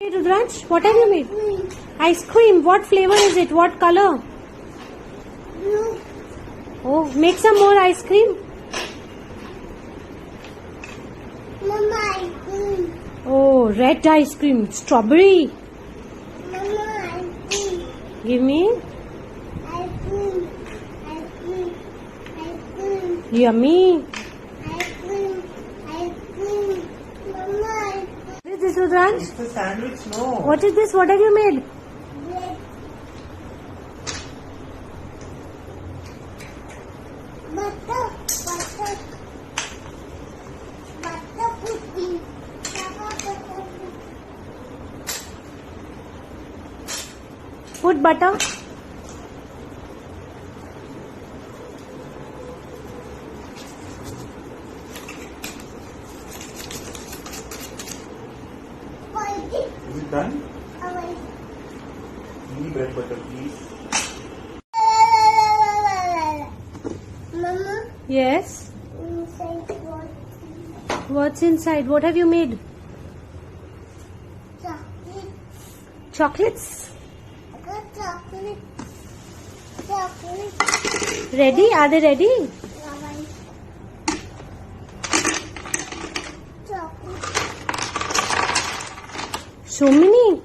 Hey Rudransh, what have you made? Ice cream. What flavor is it? What color? Blue. Oh, make some more ice cream. Mama, ice cream. Oh, red ice cream. Strawberry. Mama, ice cream. Give me. Ice cream. Ice cream. Ice cream. Yummy. Ice cream. Ice cream. Mama, ice What is this, Rudransh? It's a sandwich, no. What is this? What have you made? cream. Bread. Butter. Butter. Butter pudding. Butter pudding. Put butter. Pudding. Is it done? Away. Give me bread butter, please. Mama, Yes. inside what? What's inside? What have you made? Chocolate. Chocolates. I got chocolate. Chocolate. Ready? Are they ready? Away. Chocolate. So many.